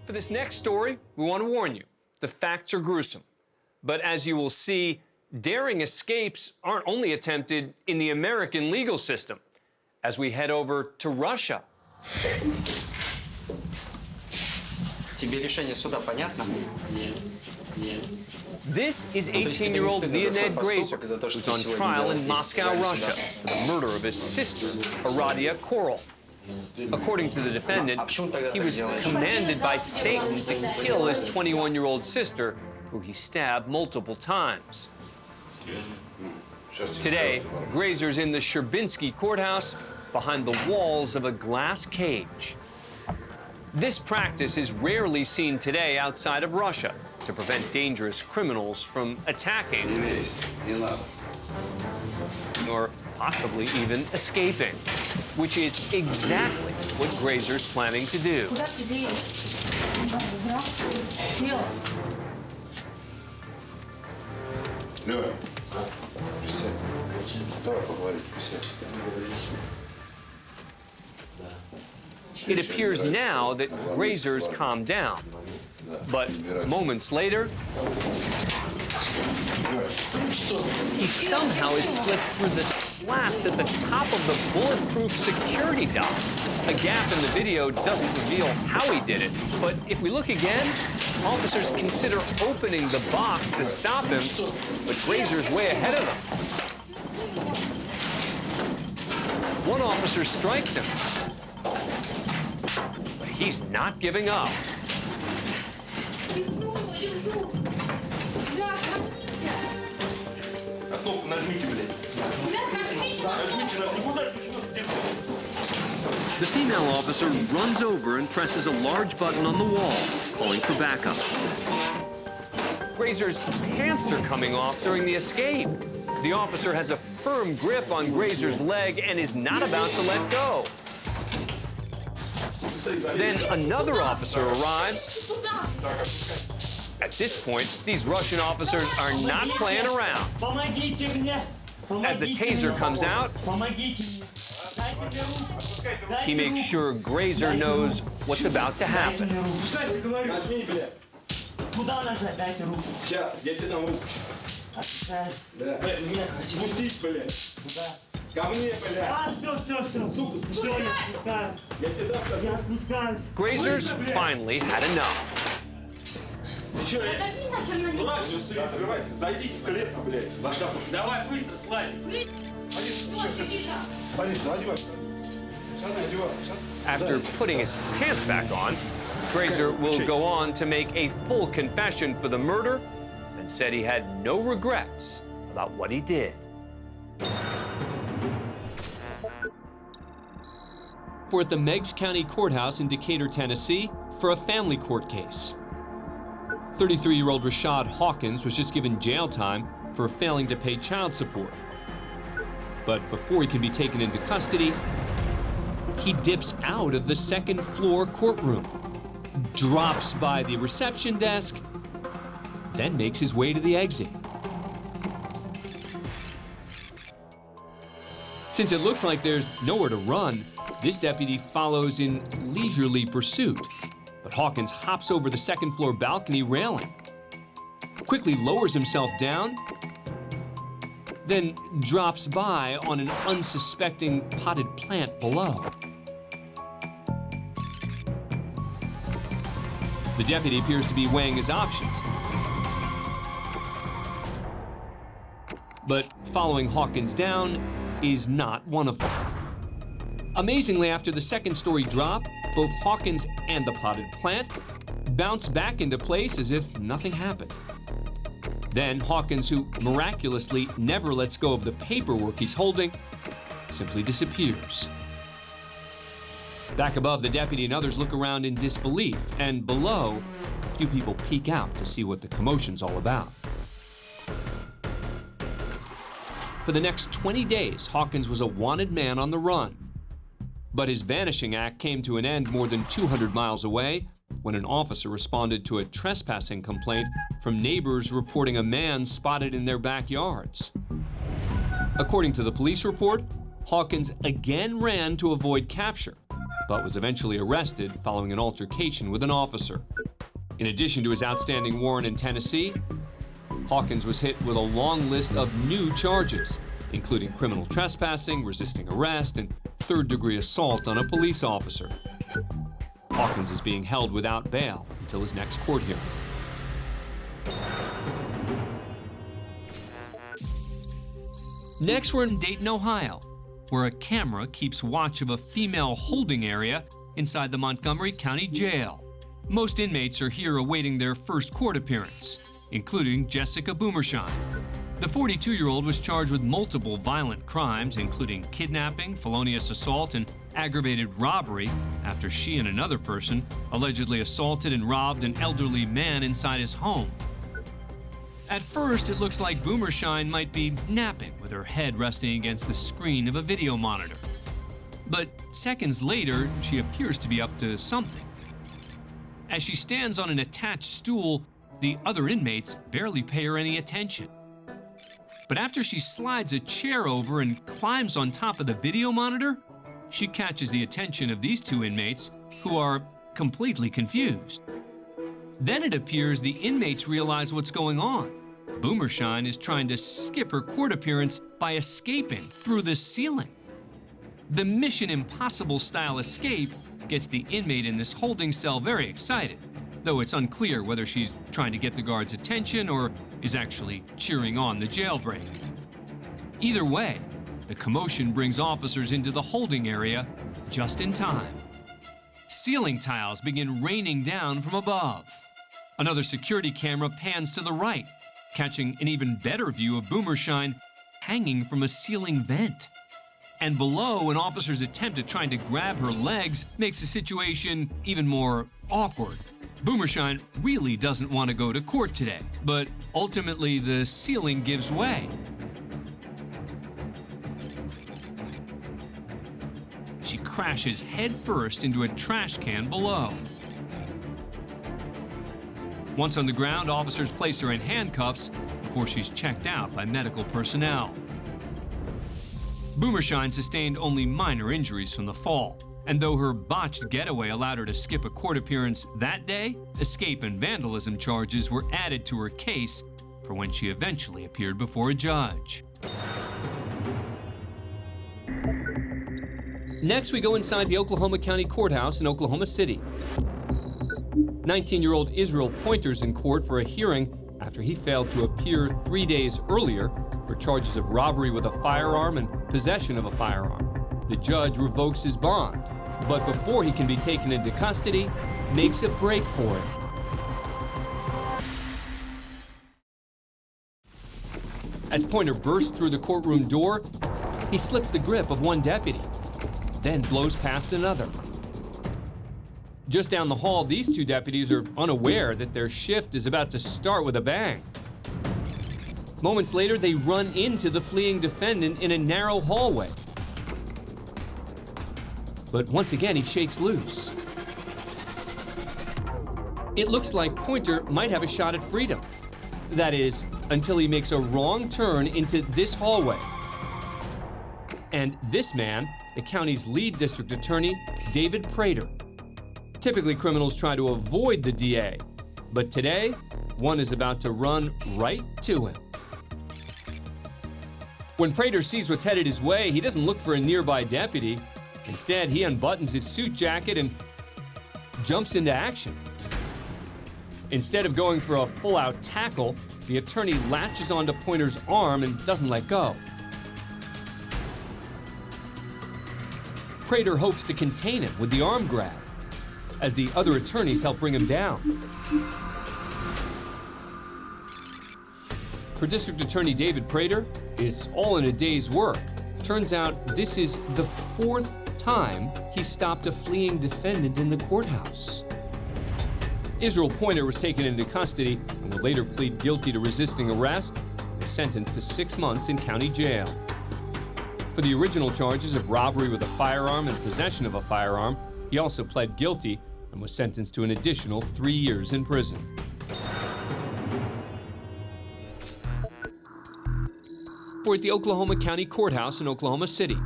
For this next story, we want to warn you, the facts are gruesome. But as you will see, daring escapes aren't only attempted in the American legal system. As we head over to Russia. Тебе решение суда понятно? This is 18-year-old Leonid Grazer, who's on trial in Moscow, Russia, for the murder of his sister, Aradia Korol. According to the defendant, he was commanded by Satan to kill his 21-year-old sister, who he stabbed multiple times. Today, Grazer's in the Sherbinsky courthouse behind the walls of a glass cage. This practice is rarely seen today outside of Russia to prevent dangerous criminals from attacking or possibly even escaping, which is exactly what Grazer's planning to do. It appears now that Grazer's calmed down, but moments later, he somehow has slipped through the slats at the top of the bulletproof security dock. A gap in the video doesn't reveal how he did it, but if we look again, officers consider opening the box to stop him, but Grazer's way ahead of them. One officer strikes him, but he's not giving up. The female officer runs over and presses a large button on the wall, calling for backup. Grazer's pants are coming off during the escape. The officer has a firm grip on Grazer's leg and is not about to let go. Then another officer arrives. At this point, these Russian officers are not playing around. As the taser comes out, he makes sure Grazer knows what's about to happen. Grazer's finally had enough. After putting his pants back on, Grazer will go on to make a full confession for the murder and said he had no regrets about what he did. We're at the Meigs County Courthouse in Decatur, Tennessee, for a family court case. 33-year-old Rashad Hawkins was just given jail time for failing to pay child support. But before he can be taken into custody, he dips out of the second-floor courtroom, drops by the reception desk, then makes his way to the exit. Since it looks like there's nowhere to run, this deputy follows in leisurely pursuit. But Hawkins hops over the second-floor balcony railing, quickly lowers himself down, then drops by on an unsuspecting potted plant below. The deputy appears to be weighing his options. But following Hawkins down is not one of them. Amazingly, after the second-story drop, both Hawkins and the potted plant bounce back into place as if nothing happened. Then Hawkins, who miraculously never lets go of the paperwork he's holding, simply disappears. Back above, the deputy and others look around in disbelief, and below, a few people peek out to see what the commotion's all about. For the next 20 days, Hawkins was a wanted man on the run. But his vanishing act came to an end more than 200 miles away when an officer responded to a trespassing complaint from neighbors reporting a man spotted in their backyards. According to the police report, Hawkins again ran to avoid capture, but was eventually arrested following an altercation with an officer. In addition to his outstanding warrant in Tennessee, Hawkins was hit with a long list of new charges, including criminal trespassing, resisting arrest, and third-degree assault on a police officer. Hawkins is being held without bail until his next court hearing. Next, we're in Dayton, Ohio, where a camera keeps watch of a female holding area inside the Montgomery County Jail. Most inmates are here awaiting their first court appearance, including Jessica Boomershine. The 42-year-old was charged with multiple violent crimes, including kidnapping, felonious assault, and aggravated robbery after she and another person allegedly assaulted and robbed an elderly man inside his home. At first, it looks like Boomershine might be napping with her head resting against the screen of a video monitor. But seconds later, she appears to be up to something. As she stands on an attached stool, the other inmates barely pay her any attention. But after she slides a chair over and climbs on top of the video monitor, she catches the attention of these two inmates, who are completely confused. Then it appears the inmates realize what's going on. Boomershine is trying to skip her court appearance by escaping through the ceiling. The Mission Impossible style escape gets the inmate in this holding cell very excited, though it's unclear whether she's trying to get the guards' attention or is actually cheering on the jailbreak. Either way, the commotion brings officers into the holding area just in time. Ceiling tiles begin raining down from above. Another security camera pans to the right, catching an even better view of Boomershine hanging from a ceiling vent. And below, an officer's attempt at trying to grab her legs makes the situation even more awkward. Boomershine really doesn't want to go to court today, but ultimately the ceiling gives way. She crashes headfirst into a trash can below. Once on the ground, officers place her in handcuffs before she's checked out by medical personnel. Boomershine sustained only minor injuries from the fall, and though her botched getaway allowed her to skip a court appearance that day, escape and vandalism charges were added to her case for when she eventually appeared before a judge. Next, we go inside the Oklahoma County Courthouse in Oklahoma City. 19-year-old Israel Pointer's in court for a hearing after he failed to appear 3 days earlier for charges of robbery with a firearm and possession of a firearm. The judge revokes his bond, but before he can be taken into custody, makes a break for it. As Pointer bursts through the courtroom door, he slips the grip of one deputy, then blows past another. Just down the hall, these two deputies are unaware that their shift is about to start with a bang. Moments later, they run into the fleeing defendant in a narrow hallway. But once again, he shakes loose. It looks like Pointer might have a shot at freedom. That is, until he makes a wrong turn into this hallway. And this man, the county's lead district attorney, David Prater. Typically, criminals try to avoid the DA, but today, one is about to run right to him. When Prater sees what's headed his way, he doesn't look for a nearby deputy. Instead, he unbuttons his suit jacket and jumps into action. Instead of going for a full-out tackle, the attorney latches onto Pointer's arm and doesn't let go. Prater hopes to contain him with the arm grab, as the other attorneys help bring him down. For District Attorney David Prater, it's all in a day's work. Turns out this is the fourth time he stopped a fleeing defendant in the courthouse. Israel Pointer was taken into custody and will later plead guilty to resisting arrest and was sentenced to 6 months in county jail. For the original charges of robbery with a firearm and possession of a firearm, he also pled guilty and was sentenced to an additional 3 years in prison. We're at the Oklahoma County Courthouse in Oklahoma City.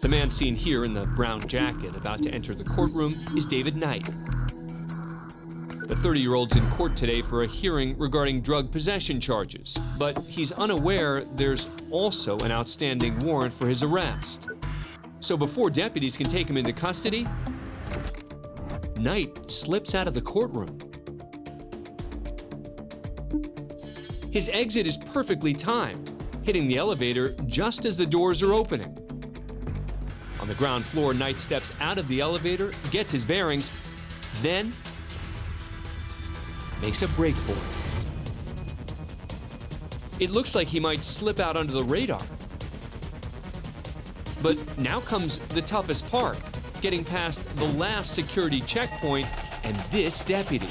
The man seen here in the brown jacket about to enter the courtroom is David Knight. The 30-year-old's in court today for a hearing regarding drug possession charges, but he's unaware there's also an outstanding warrant for his arrest. So before deputies can take him into custody, Knight slips out of the courtroom. His exit is perfectly timed, hitting the elevator just as the doors are opening. On the ground floor, Knight steps out of the elevator, gets his bearings, then makes a break for it. It looks like he might slip out under the radar. But now comes the toughest part, getting past the last security checkpoint and this deputy.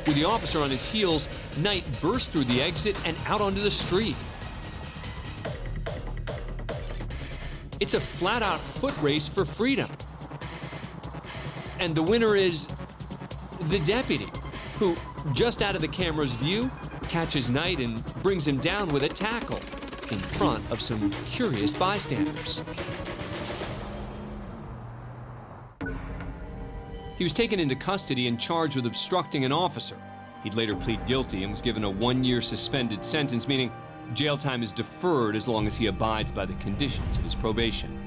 With the officer on his heels, Knight bursts through the exit and out onto the street. It's a flat-out foot race for freedom. And the winner is the deputy, who, just out of the camera's view, catches Knight and brings him down with a tackle in front of some curious bystanders. He was taken into custody and charged with obstructing an officer. He'd later plead guilty and was given a 1-year suspended sentence, meaning jail time is deferred as long as he abides by the conditions of his probation.